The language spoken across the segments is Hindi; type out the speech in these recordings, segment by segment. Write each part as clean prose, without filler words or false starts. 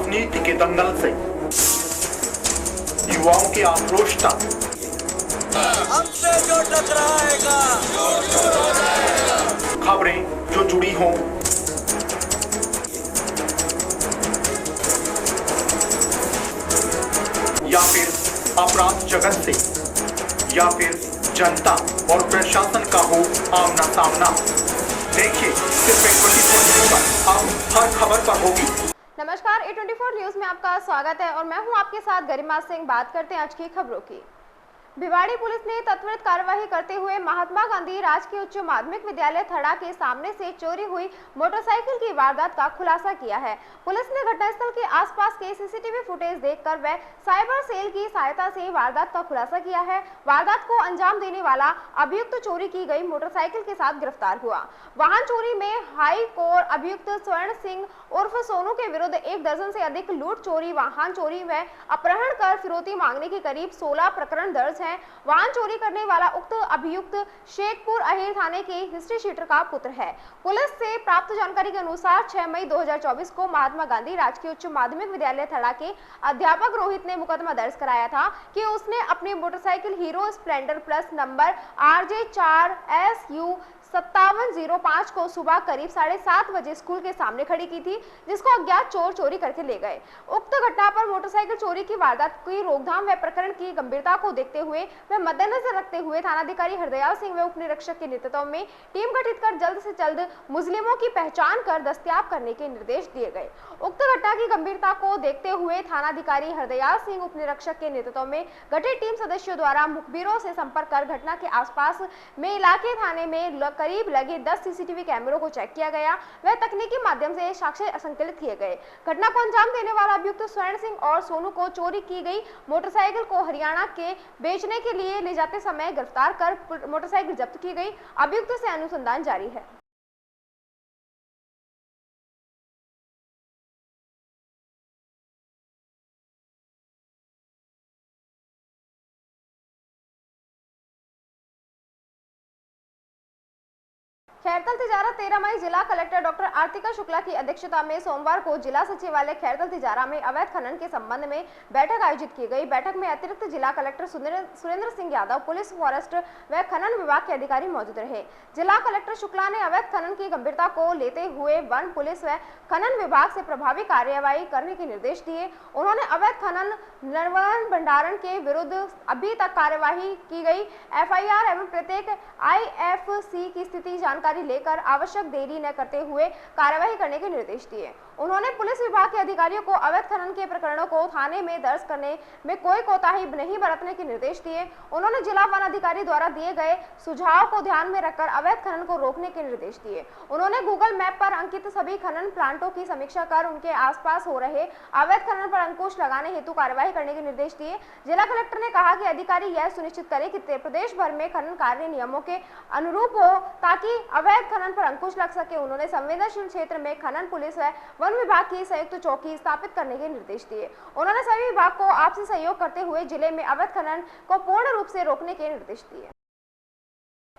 राजनीति के दंगल से युवाओं के आक्रोश तक हमसे जो टकराएगा खबरें जो जुड़ी हों, या फिर अपराध जगत से, या फिर जनता और प्रशासन का हो आमना सामना। देखिए सिर्फ A24 न्यूज़ पर अब हर खबर पर होगी। नमस्कार, A24 न्यूज़ में आपका स्वागत है और मैं हूं आपके साथ गरिमा सिंह। बात करते हैं आज की खबरों की। भिवाड़ी पुलिस ने त्वरित कार्यवाही करते हुए महात्मा गांधी राजकीय उच्च माध्यमिक विद्यालय थड़ा के सामने से चोरी हुई मोटरसाइकिल की वारदात का खुलासा किया है। पुलिस ने घटनास्थल के आसपास के सीसीटीवी फुटेज देखकर व साइबर सेल की सहायता से वारदात का खुलासा किया है। वारदात को अंजाम देने वाला अभियुक्त चोरी की गई मोटरसाइकिल के साथ गिरफ्तार हुआ। वाहन चोरी में हाई कोर्ट अभियुक्त स्वर्ण सिंह उर्फ सोनू के विरुद्ध 1 दर्जन से अधिक लूट, चोरी, वाहन चोरी व अपहरण कर फिरौती मांगने के करीब 16 प्रकरण दर्ज हैं। वाहन चोरी करने वाला उक्त अभियुक्त शेखपुर अहिर थाने के हिस्ट्री शीटर का पुत्र है। पुलिस से प्राप्त जानकारी के अनुसार 6 मई 2024 को महात्मा गांधी राजकीय उच्च माध्यमिक विद्यालय थड़ा के अध्यापक रोहित ने मुकदमा दर्ज कराया था कि उसने अपनी motorcycle hero Splendor plus number RJ4SU 5705 को सुबह करीब 7:30 बजे स्कूल के सामने खड़ी की थी, जिसको अज्ञात चोर चोरी करके ले गए। उक्त घटना पर मोटरसाइकिल चोरी की वारदात की रोकथाम व प्रकरण की गंभीरता को देखते हुए व मद्देनजर रखते हुए थानाधिकारी हरदयाल सिंह व उप निरीक्षक के नेतृत्व में टीम गठित कर जल्द से जल्द मुजरिमों की पहचान कर दस्तयाब करने के निर्देश दिए गए। उक्त घटना की गंभीरता को देखते हुए थानाधिकारी हरदयाल सिंह उप निरीक्षक के नेतृत्व में गठित टीम सदस्यों द्वारा मुखबिरों से संपर्क कर घटना के आसपास में इलाके थाने में करीब लगे 10 सीसीटीवी कैमरों को चेक किया गया व तकनीकी माध्यम से साक्ष्य संकलित किए गए। घटना को अंजाम देने वाला अभियुक्त स्वर्ण सिंह और सोनू को चोरी की गई मोटरसाइकिल को हरियाणा के बेचने के लिए ले जाते समय गिरफ्तार कर मोटरसाइकिल जब्त की गई। अभियुक्त से अनुसंधान जारी है। खैरतल तिजारा 13 मई जिला कलेक्टर डॉक्टर आर्तिका शुक्ला की अध्यक्षता में सोमवार को जिला सचिवालय खैरतल तिजारा में अवैध खनन के संबंध में बैठक आयोजित की गई। बैठक में अतिरिक्त जिला collector Surendra Singh Yadav, police, forest व खनन विभाग के अधिकारी मौजूद रहे। जिला कलेक्टर शुक्ला ने अवैध खनन की गंभीरता को लेते हुए वन, पुलिस व खनन विभाग से प्रभावी कार्यवाही करने के निर्देश दिए। उन्होंने अवैध खनन, निर्वहन, भंडारण के विरुद्ध अभी तक कार्यवाही की गई FIR एवं प्रत्येक IFC की स्थिति जानकारी लेकर आवश्यक देरी न करते हुए कार्यवाही करने के निर्देश दिए। उन्होंने पुलिस विभाग के अधिकारियों को अवैध खनन के प्रकरणों को थाने में दर्ज करने में कोई कोताही नहीं बरतने के निर्देश दिए। उन्होंने जिला वन अधिकारी द्वारा दिए गए सुझाव को ध्यान में रखकर अवैध खनन को रोकने के निर्देश दिए। उन्होंने गूगल मैप पर अंकित सभी खनन प्लांटों की समीक्षा कर उनके आसपास हो रहे अवैध खनन पर अंकुश लगाने हेतु कार्यवाही करने के निर्देश दिए। जिला कलेक्टर ने कहा कि अधिकारी यह सुनिश्चित करें कि प्रदेश भर में खनन कार्य नियमों के अनुरूप हो ताकि अवैध खनन पर अंकुश लग सके। उन्होंने संवेदनशील क्षेत्र में खनन, पुलिस व वन विभाग की संयुक्त चौकी स्थापित करने के निर्देश दिए। उन्होंने सभी विभाग को आपसी सहयोग करते हुए जिले में अवैध खनन को पूर्ण रूप से रोकने के निर्देश दिए।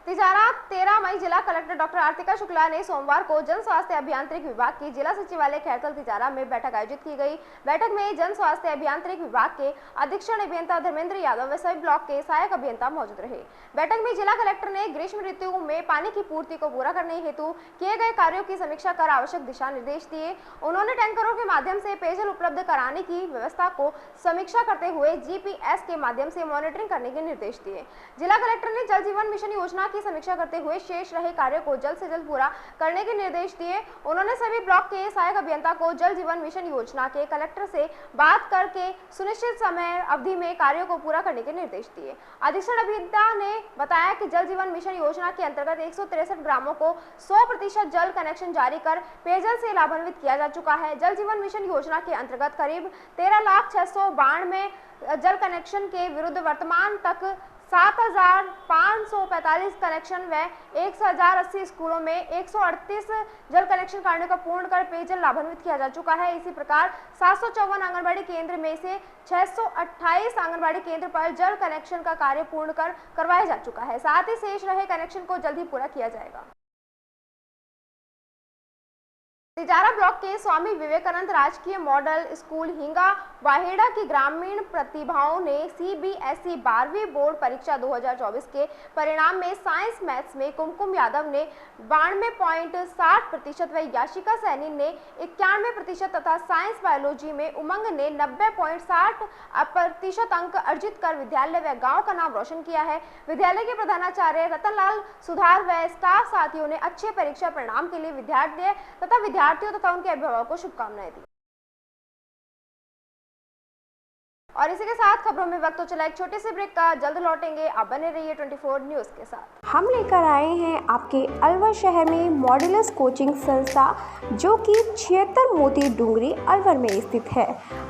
तिजारा 13 मई जिला कलेक्टर डॉक्टर आर्तिका शुक्ला ने सोमवार को जन स्वास्थ्य अभियांत्रिक विभाग की जिला सचिवालय खैरतल तिजारा में बैठक आयोजित की गई। बैठक में जन स्वास्थ्य अभियांत्रिक विभाग के अधीक्षण अभियंता धर्मेंद्र यादव व सभी ब्लॉक के सहायक अभियंता मौजूद रहे। बैठक में जिला कलेक्टर ने ग्रीष्म ऋतु में पानी की पूर्ति को पूरा करने हेतु किए गए कार्यों की समीक्षा कर आवश्यक दिशा निर्देश दिए। उन्होंने टैंकरों के माध्यम से पेयजल उपलब्ध कराने की व्यवस्था को समीक्षा करते हुए GPS के माध्यम से मॉनिटरिंग करने के निर्देश दिए। जिला कलेक्टर ने जल जीवन मिशन योजना की समीक्षा करते हुए शेष रहे कार्यों को जल्द से जल्द पूरा करने के निर्देश दिए। उन्होंने सभी ब्लॉक के सहायक अभियंता को जल जीवन मिशन योजना के कलेक्टर से बात करके सुनिश्चित समय अवधि में कार्यों को पूरा करने के निर्देश दिए। अधीक्षण अभियंता ने बताया कि जल जीवन मिशन योजना के अंतर्गत 163 ग्रामों को 100% जल कनेक्शन जारी कर पेयजल से लाभान्वित किया जा चुका है। जल जीवन मिशन योजना के अंतर्गत करीब 13,692 जल कनेक्शन के विरुद्ध वर्तमान तक 7,545 कनेक्शन व 1,080 स्कूलों में 138 जल कनेक्शन कार्यों का पूर्ण कर पेयजल लाभान्वित किया जा चुका है। इसी प्रकार 754 आंगनबाड़ी केंद्र में से 628 आंगनबाड़ी केंद्र पर जल कनेक्शन का कार्य पूर्ण कर करवाया जा चुका है। साथ ही शेष रहे कनेक्शन को जल्द ही पूरा किया जाएगा। तिजारा ब्लॉक के स्वामी विवेकानंद राजकीय मॉडल स्कूल हिंगा वाहेड़ा की ग्रामीण प्रतिभाओं ने CBSE 12वीं बोर्ड परीक्षा 2024 के परिणाम में साइंस मैथ्स में कुमकुम यादव ने 92.60% व याशिका सैनी ने 91% तथा साइंस बायोलॉजी में उमंग ने 90.60% अंक अर्जित कर विद्यालय व गाँव का नाम रोशन किया है। विद्यालय के प्रधानाचार्य रतनलाल सुधार व स्टाफ साथियों ने अच्छे परीक्षा परिणाम के लिए विद्यार्थियों तथा उनके अभिभावकों को शुभकामनाएं दी। और इसी के साथ खबरों में वक्त हो चला एक छोटे से ब्रेक का, जल्द लौटेंगे। आप बने रहिए 24 न्यूज के साथ। हम लेकर आए हैं आपके अलवर शहर में मॉड्यूलस कोचिंग संस्था जो कि 76 मोती डूंगरी अलवर में स्थित है।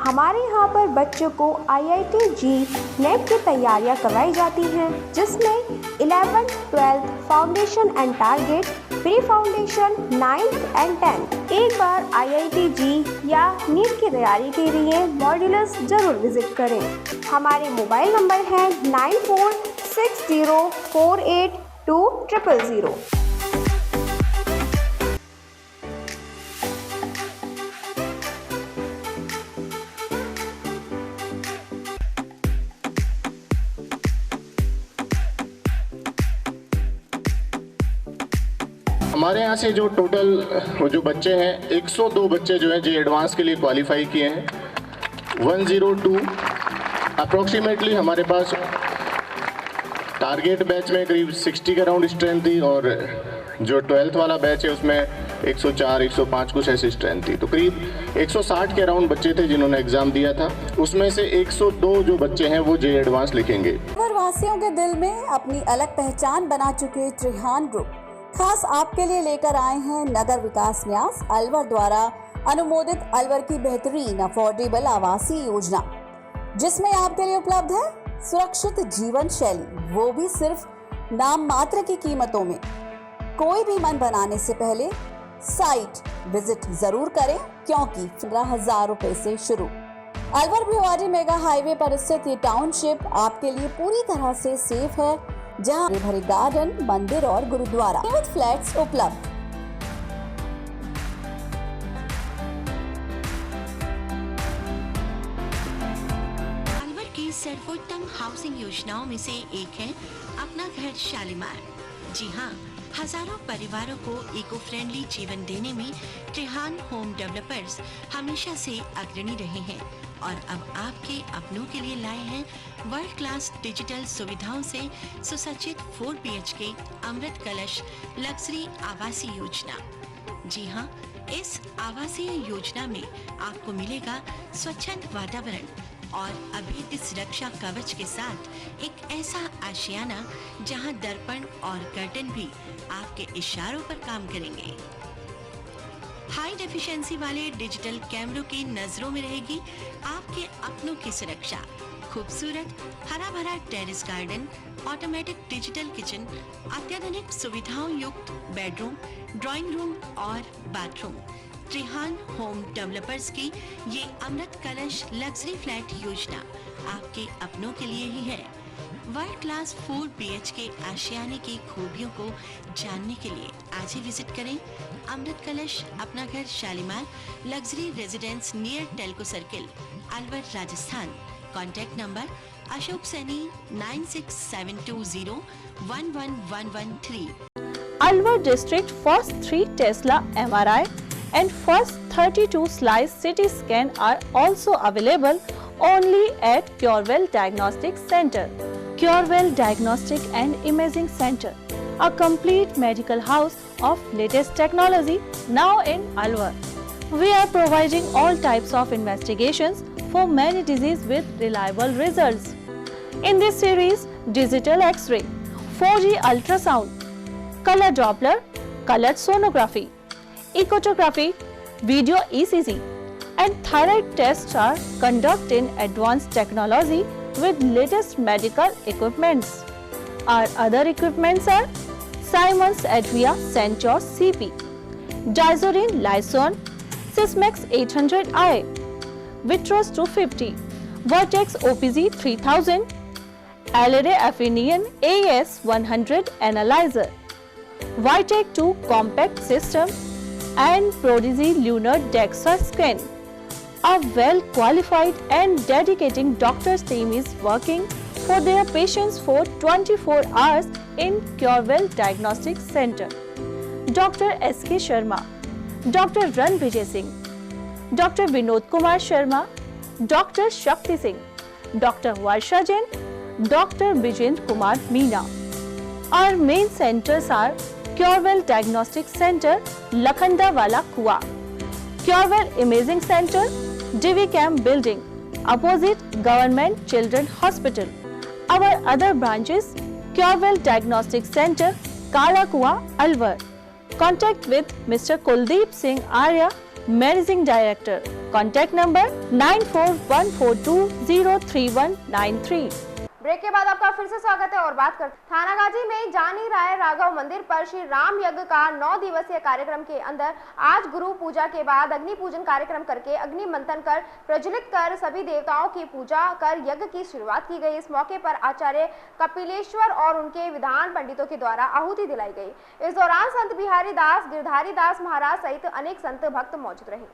हमारे यहाँ पर बच्चों को IIT JEE नेट की तैयारियाँ करवाई जाती हैं, जिसमें 11th 12th foundation and target, pre foundation 9th and 10th। एक बार IIT JEE या नीट की तैयारी के लिए मॉड्यूलस जरूर विजिट करें। हमारे मोबाइल नंबर है 9460482000। हमारे यहाँ से जो टोटल जो बच्चे हैं 102 बच्चे जो हैं JEE एडवांस के लिए क्वालिफाई किए हैं। 102 अप्रोक्सीमेटली हमारे पास टारगेट बैच में करीब 60 के अराउंड स्ट्रेंथ थी और जो 12th वाला बैच है उसमें 104 105 कुछ ऐसी स्ट्रेंथ थी। तो करीब 160 के अराउंड बच्चे थे जिन्होंने एग्जाम दिया था। उसमें से 102 जो बच्चे हैं वो JEE एडवांस लिखेंगे। अलवर वासियों के दिल में अपनी अलग पहचान बना चुके त्रिहान ग्रुप खास आपके लिए लेकर आए हैं नगर विकास न्यास अलवर द्वारा अनुमोदित अलवर की बेहतरीन अफोर्डेबल आवासीय योजना, जिसमें आपके लिए उपलब्ध है सुरक्षित जीवन शैली, वो भी सिर्फ नाम मात्र की कीमतों में। कोई भी मन बनाने से पहले साइट विजिट जरूर करें, क्योंकि 15,000 रुपए से शुरू। अलवर भिवाड़ी मेगा हाईवे पर स्थित ये टाउनशिप आपके लिए पूरी तरह से सेफ है, जहां भरे गार्डन, मंदिर और गुरुद्वारा विद फ्लैट्स उपलब्ध। अलवर की सर्वोत्तम हाउसिंग योजनाओं में से एक है अपना घर शालीमार। जी हाँ, हजारों परिवारों को इको फ्रेंडली जीवन देने में त्रिहान होम डेवलपर्स हमेशा से अग्रणी रहे हैं और अब आपके अपनों के लिए लाए हैं वर्ल्ड क्लास डिजिटल सुविधाओं से सुसज्जित 4 BHK अमृत कलश लग्जरी आवासीय योजना। जी हाँ, इस आवासीय योजना में आपको मिलेगा स्वच्छंद वातावरण और अभेद्य सुरक्षा कवच के साथ एक ऐसा आशियाना जहां दर्पण और कर्टन भी आपके इशारों पर काम करेंगे। हाई डेफिशिएंसी वाले डिजिटल कैमरों की नजरों में रहेगी आपके अपनों की सुरक्षा। खूबसूरत हरा भरा terrace garden, automatic digital kitchen, अत्याधुनिक सुविधाओं युक्त बेडरूम, ड्राइंग रूम और बाथरूम। त्रिहान होम डेवलपर्स की ये अमृत कलश लग्जरी फ्लैट योजना आपके अपनों के लिए ही है। वर्ल्ड क्लास 4 BHK आशियाने की खूबियों को जानने के लिए आज ही विजिट करें अमृत कलश अपना घर Shalimar luxury residence near Telco circle, Alwar, Rajasthan. Contact number Ashok Saini 9672011113। Alvar district first 3 Tesla MRI and first 32 slice CT scan are also available only at Curewell Diagnostic Center. Curewell Diagnostic and Imaging Center, a complete medical house of latest technology now in Alvar. We are providing all types of investigations for many diseases with reliable results. In this series, digital X-ray, 4G ultrasound, color Doppler, colored sonography, echography, video ECG, and thyroid tests are conducted in advanced technology with latest medical equipments. Our other equipments are Siemens Advia Centaur CP, Dizorin Lyson, Sysmex 800i, Vitros 250, Vertex OPZ 3000, Alere Affinion AS 100 Analyzer, Vitec 2 Compact System, and Prodigy Lunar DEXA Scan. A well-qualified and dedicated doctors team is working for their patients for 24 hours in Curewell Diagnostic Center. Dr. S.K. Sharma, Dr. Ranvijay Singh, Dr. Vinod Kumar Sharma, Dr. Shakti Singh, Dr. Varsha Jain, Dr. Vijendra Kumar Meena. Our main centers are Curewell Diagnostic Center, Lakhanda Kua, Curewell Imaging Center, Divi Camp Building, opposite Government Children Hospital. Our other branches, Curewell Diagnostic Center, Kala Kua, Alwar. Contact with Mr. Kuldeep Singh Arya, Managing Director. Contact number 9414203193. Break के बाद आपका फिर से स्वागत है और बात करते थानागाजी में जानी राय राघव मंदिर पर श्री राम यज्ञ का 9 दिवसीय कार्यक्रम के अंदर आज गुरु पूजा के बाद अग्नि पूजन कार्यक्रम करके अग्नि मंथन कर प्रज्वलित कर सभी देवताओं की पूजा कर यज्ञ की शुरुआत की गई। इस मौके पर आचार्य कपिलेश्वर और उनके विद्वान पंडितों के द्वारा आहुति दिलाई गई। इस दौरान संत बिहारी दास, गिरधारी दास महाराज सहित अनेक संत भक्त मौजूद रहे।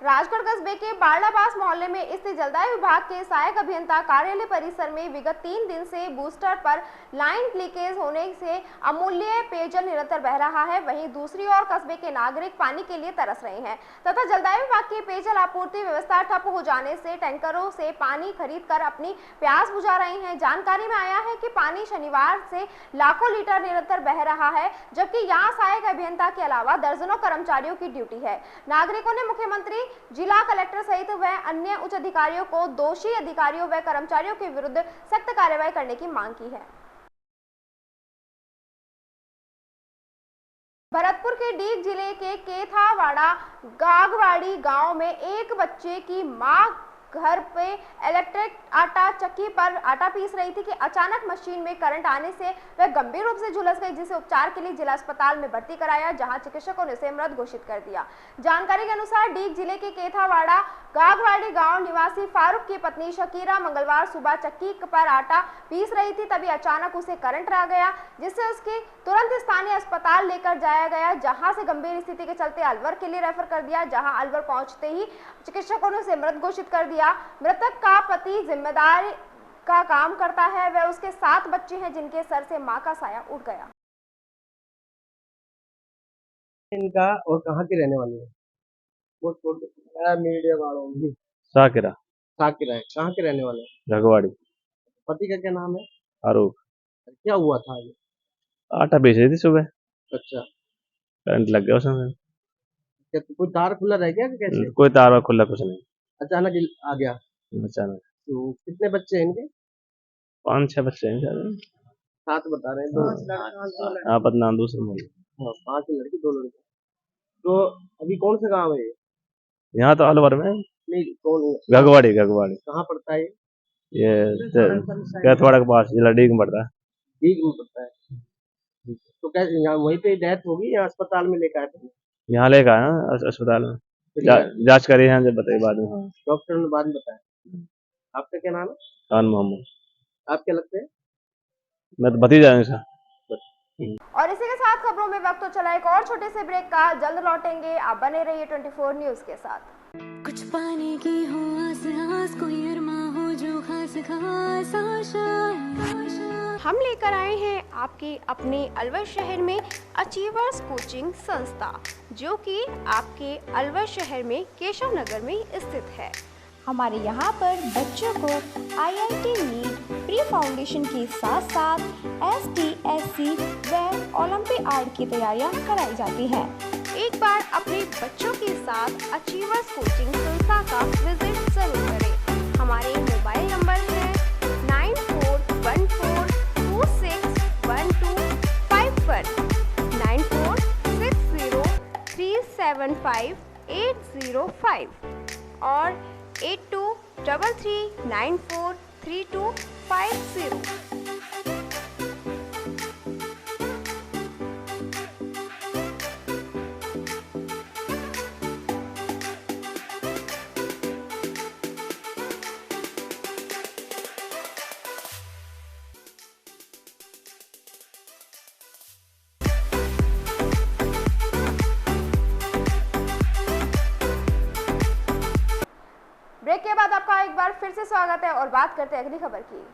राजगढ़ कस्बे के बारलाबास मोहल्ले में स्थित जलदाय विभाग के सहायक अभियंता कार्यालय परिसर में विगत 3 दिन से बूस्टर पर लाइन लीकेज होने से अमूल्य पेयजल निरंतर बह रहा है। वहीं दूसरी ओर कस्बे के नागरिक पानी के लिए तरस रहे हैं तथा जलदाय विभाग की पेयजल आपूर्ति व्यवस्था ठप हो जाने से टैंकरों से पानी खरीद कर अपनी प्यास बुझा रहे हैं। जानकारी में आया है कि पानी शनिवार से लाखों लीटर निरंतर बह रहा है, जबकि यहाँ सहायक अभियंता के अलावा दर्जनों कर्मचारियों की ड्यूटी है। नागरिकों ने मुख्यमंत्री, जिला कलेक्टर सहित व अन्य उच्च अधिकारियों को दोषी अधिकारियों व कर्मचारियों के विरुद्ध सख्त कार्रवाई करने की मांग की है। भरतपुर के डीग जिले के केथावाड़ा गागवाड़ी गांव में एक बच्चे की मां घर पे इलेक्ट्रिक आटा चक्की पर आटा पीस रही थी कि अचानक मशीन में करंट आने से वह गंभीर रूप से झुलस गई, जिसे उपचार के लिए जिला अस्पताल में भर्ती कराया, जहां चिकित्सकों ने उसे मृत घोषित कर दिया। जानकारी के अनुसार डीग जिले के केथावाड़ा गागवाड़ी गांव निवासी फारूक की पत्नी शकीरा मंगलवार सुबह चक्की पर आटा पीस रही थी, तभी अचानक उसे करंट आ गया, जिससे उसकी तुरंत स्थानीय अस्पताल लेकर जाया गया, जहां से गंभीर स्थिति के चलते अलवर के लिए रेफर कर दिया, जहां अलवर पहुंचते ही चिकित्सकों ने उसे मृत घोषित कर दिया। मृतक का पति जिम्मेदार का काम करता है, वह उसके 7 बच्चे हैं जिनके सर से मां का साया उठ गया। इनका और कहाँ के रहने वाले हैं? मीडिया वालों की साकिरा है, कहाँ के रहने वाले हैं? रघवाड़ी। पति का क्या नाम है? फारूक। क्या हुआ था आगे? आटा बेच रही थी सुबह, अच्छा, करंट लग गया उसमें। क्या कोई तार खुला रह गया कि कैसे? कोई तार खुला कुछ नहीं, अचानक आ गया। अचानक। तो कितने बच्चे हैं इनके? 5-6 बच्चे हैं शायद। 7 बता रहे हैं। 2 हाँ, बदनाम दूसरे मोहल्ले। 5 लड़की 2 लड़के। तो अभी कौन सा गाँव है ये? यहाँ तो अलवर में। नहीं, कौन? गगवाड़ी। कहाँ पड़ता है ये कैथवाड़ा के पास, जिला डीग में पड़ता है। डीग में पड़ता है। तो क्या यहाँ वहीं पे डेथ होगी या अस्पताल में लेकर आए थे? यहाँ लेकर आया अस्पताल में, जांच करी है, जब बताइए बाद में। डॉक्टर ने बाद में बताया। आपका क्या नाम है? खान मोहम्मद। आप क्या लगते हैं? मैं तो भतीजा हूँ इसका। और इसी के साथ खबरों में वक्त तो चला एक और छोटे से ब्रेक का, जल्द लौटेंगे। आप बने रहिए 24 न्यूज के साथ। कुछ पाने की हो आस आस, कोई अरमा हो जो खास खास आशा। हम लेकर आए हैं आपके अपने अलवर शहर में अचीवर्स कोचिंग संस्था, जो कि आपके अलवर शहर में केशव नगर में स्थित है। हमारे यहाँ पर बच्चों को IIT नीट प्री फाउंडेशन के साथ साथ ST, SC व ओलंपियाड की तैयारियाँ कराई जाती हैं। एक बार अपने बच्चों के साथ अचीवर्स कोचिंग संस्था का विजिट जरूर करें। हमारे मोबाइल नंबर है 9414261251, 9460375805 और 8233943250। एक बार फिर से स्वागत है और बात करते हैं अगली खबर की।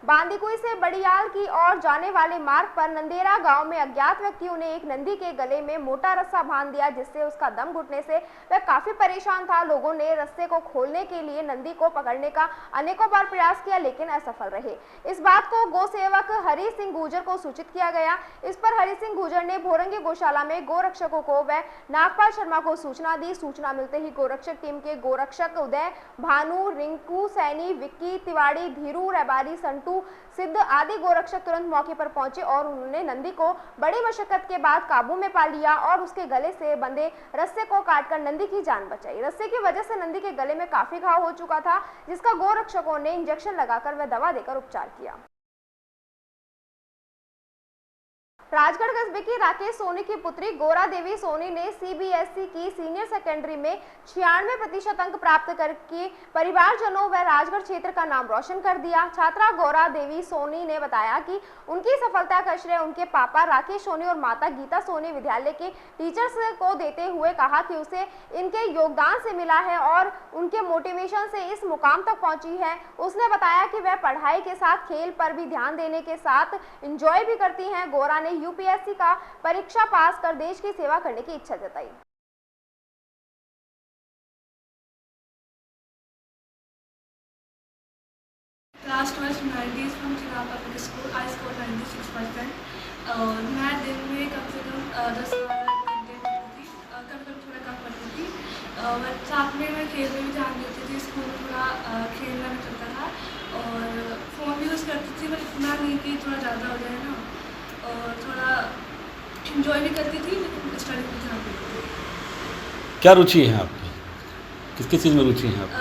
बांदीकुई से बड़ियाल की ओर जाने वाले मार्ग पर नंदेरा गांव में अज्ञात व्यक्तियों ने एक नंदी के गले में मोटा रस्सा बांध दिया, जिससे उसका दम घुटने से वह काफी परेशान था। लोगों ने रस्से को खोलने के लिए नंदी को पकड़ने का अनेकों बार प्रयास किया, लेकिन असफल रहे। इस बात को गौ सेवक हरि सिंह गुर्जर को सूचित किया गया। इस पर हरि सिंह गुर्जर ने भोरंगी गौशाला में गोरक्षकों को व नागपाल शर्मा को सूचना दी। सूचना मिलते ही गोरक्षक टीम के गोरक्षक उदय, भानु, रिंकू सैनी, विक्की तिवाड़ी, धीरू, रबारी, संटू, सिद्ध आदि गोरक्षक तुरंत मौके पर पहुंचे और उन्होंने नंदी को बड़ी मशक्कत के बाद काबू में पा लिया और उसके गले से बंधे रस्से को काटकर नंदी की जान बचाई। रस्से की वजह से नंदी के गले में काफी घाव हो चुका था, जिसका गोरक्षकों ने इंजेक्शन लगाकर व दवा देकर उपचार किया। राजगढ़ कस्बे की राकेश सोनी की पुत्री गोरा देवी सोनी ने सीबीएसई की सीनियर सेकेंडरी में 96% अंक प्राप्त करके परिवारजनों व राजगढ़ क्षेत्र का नाम रोशन कर दिया। छात्रा गोरा देवी सोनी ने बताया कि उनकी सफलता का श्रेय उनके पापा राकेश सोनी और माता गीता सोनी विद्यालय के टीचर्स को देते हुए कहा कि उसे इनके योगदान से मिला है और उनके मोटिवेशन से इस मुकाम तक पहुंची है। उसने बताया कि वह पढ़ाई के साथ खेल पर भी ध्यान देने के साथ एंजॉय भी करती हैं। गोरा ने यूपीएससी का परीक्षा पास कर देश की सेवा करने की इच्छा जताई। Last was humanities from Chirag Public School. I scored 96%. मैं दिन में कम से कम 10 घंटे पढ़ती थी, कभी थोड़ा कम पढ़ती थी। साथ में मैं खेल में भी ध्यान देती थी, स्कूल में थोड़ा खेलना भी चलता था और फ़ोन भी यूज़ करती थी, बट इतना नहीं कि थोड़ा ज़्यादा हो जाए ना, और थोड़ा इंजॉय भी करती थी, लेकिन स्टडी में ध्यान देती थी। क्या रुचि है आपकी? किस चीज़ में रुचि है आपकी?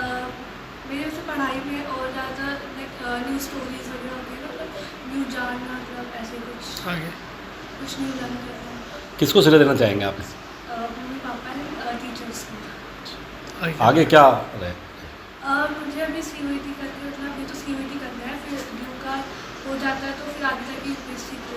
मेरे से पढ़ाई में और ज़्यादा न्यू स्टोरीज वगैरह होती है, मतलब न्यू जानना, मतलब ऐसे कुछ न्यू जानना चाहता हूँ। किसको श्रेय देना चाहेंगे आप? मम्मी पापा ने, टीचर्स को। आगे क्या रहे? मुझे अभी सीयूईटी करके, मतलब ये तो सीयूईटी करना है, फिर ड्यू का हो जाता है तो फिर आगे जाके यूपीएससी को।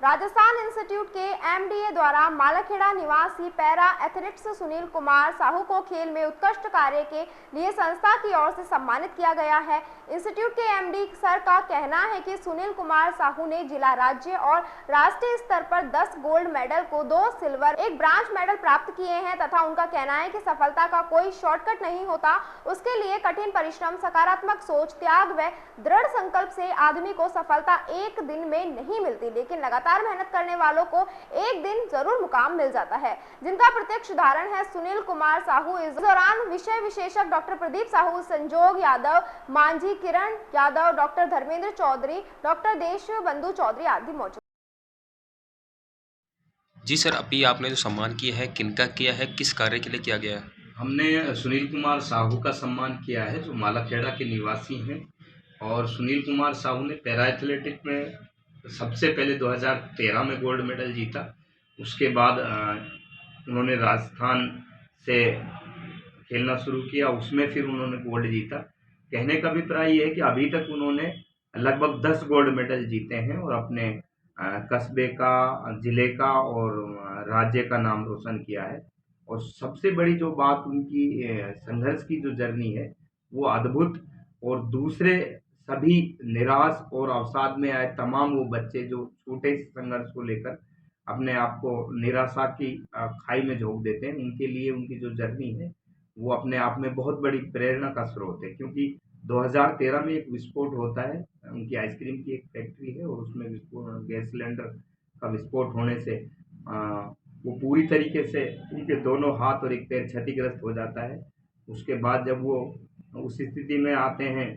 राजस्थान इंस्टीट्यूट के एमडीए द्वारा मालाखेड़ा निवासी पैरा एथलीट्स सुनील कुमार साहू को खेल में उत्कृष्ट कार्य के लिए संस्था की ओर से सम्मानित किया गया है। इंस्टीट्यूट के एमडी सर का कहना है कि सुनील कुमार साहू ने जिला, राज्य और राष्ट्रीय स्तर पर 10 गोल्ड मेडल को 2 सिल्वर, 1 ब्रांज मेडल प्राप्त किए हैं तथा उनका कहना है कि सफलता का कोई शॉर्टकट नहीं होता। उसके लिए कठिन परिश्रम, सकारात्मक सोच, त्याग व दृढ़ संकल्प से आदमी को सफलता एक दिन में नहीं मिलती, लेकिन लगातार मेहनत करने वालों को एक दिन जरूर मुकाम मिल जाता है, जिनका प्रत्यक्ष उदाहरण है सुनील कुमार साहू। इस दौरान विषय विशेषज्ञ डॉक्टर प्रदीप साहू, संजोग यादव, मांझी किरण यादव, डॉक्टर धर्मेंद्र चौधरी, डॉक्टर देशबंधु चौधरी आदि मौजूद। जी सर, अभी आपने जो सम्मान किया है, किनका किया है, किस कार्य के लिए किया गया है? हमने सुनील कुमार साहू का सम्मान किया है, जो मालाखेड़ा के निवासी हैं। और सुनील कुमार साहू ने पैरा एथलेटिक में सबसे पहले 2013 में गोल्ड मेडल जीता। उसके बाद उन्होंने राजस्थान से खेलना शुरू किया, उसमें फिर उन्होंने गोल्ड जीता। कहने का अभिप्राय ये है कि अभी तक उन्होंने लगभग 10 गोल्ड मेडल जीते हैं और अपने कस्बे का, ज़िले का और राज्य का नाम रोशन किया है। और सबसे बड़ी जो बात उनकी संघर्ष की जो जर्नी है वो अद्भुत, और दूसरे सभी निराश और अवसाद में आए तमाम वो बच्चे जो छोटे संघर्ष को लेकर अपने आप को निराशा की खाई में झोंक देते हैं, उनके लिए उनकी जो जर्नी है वो अपने आप में बहुत बड़ी प्रेरणा का स्रोत है। क्योंकि 2013 में एक विस्फोट होता है, उनकी आइसक्रीम की एक फैक्ट्री है और उसमें गैस सिलेंडर का विस्फोट होने से वो पूरी तरीके से उनके दोनों हाथ और एक पैर क्षतिग्रस्त हो जाता है। उसके बाद जब वो उस स्थिति में आते हैं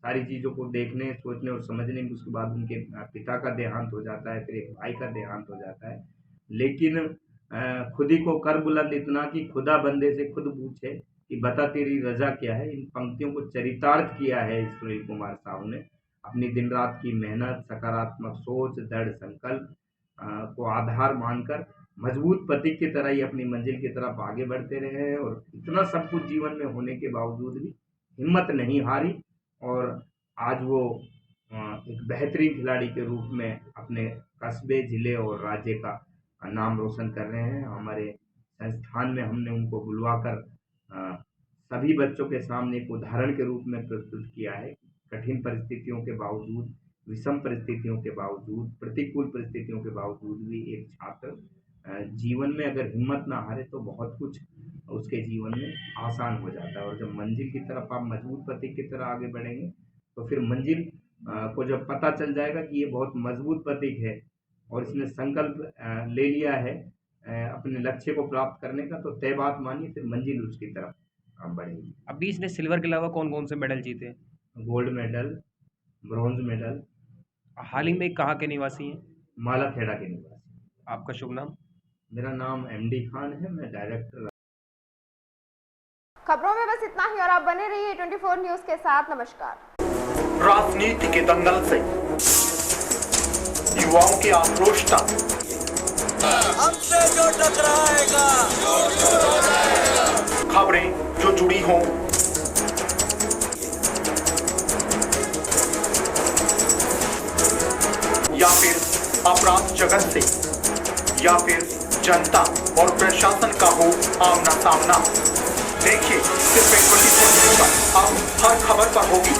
सारी चीज़ों को देखने, सोचने और समझने में, उसके बाद उनके पिता का देहांत हो जाता है, फिर एक भाई का देहांत हो जाता है। लेकिन खुद ही को कर बुलंद इतना कि खुदा बंदे से खुद पूछे कि बता तेरी रजा क्या है। इन पंक्तियों को चरितार्थ किया है सुनील कुमार साहू ने। अपनी दिन रात की मेहनत, सकारात्मक सोच, दृढ़ संकल्प को आधार मानकर मजबूत प्रतीक की तरह ही अपनी मंजिल की तरफ आगे बढ़ते रहे हैं। और इतना सब कुछ जीवन में होने के बावजूद भी हिम्मत नहीं हारी और आज वो एक बेहतरीन खिलाड़ी के रूप में अपने कस्बे, ज़िले और राज्य का नाम रोशन कर रहे हैं। हमारे संस्थान में हमने उनको बुलवाकर सभी बच्चों के सामने एक उदाहरण के रूप में प्रस्तुत किया है। कठिन परिस्थितियों के बावजूद, विषम परिस्थितियों के बावजूद, प्रतिकूल परिस्थितियों के बावजूद भी एक छात्र जीवन में अगर हिम्मत ना हारे तो बहुत कुछ उसके जीवन में आसान हो जाता है। और जब मंजिल की तरफ आप मजबूत प्रतीक की तरह आगे बढ़ेंगे तो फिर मंजिल को जब पता चल जाएगा कि ये बहुत मजबूत प्रतीक है और इसने संकल्प ले लिया है अपने लक्ष्य को प्राप्त करने का, तो तय बात मानिए फिर मंजिल उसकी तरफ बढ़ेगी। अभी इसने सिल्वर के अलावा कौन कौन से मेडल जीते? Gold medal, bronze medal. हाल ही में कहाँ के निवासी हैं? मालाखेड़ा के निवासी। आपका शुभ नाम? मेरा नाम MD खान है, मैं डायरेक्टर। खबरों में बस इतना ही और आप बने रहिए 24 न्यूज के साथ। नमस्कार। राजनीति के दंगल से युवाओं के आक्रोश तक हमसे जो टकराएगा खबरें जो जुड़ी हों, या फिर अपराध जगत से, या फिर जनता और प्रशासन का हो आमना सामना, देखिए सिर्फ 24 न्यूज पर अब हर खबर पर होगी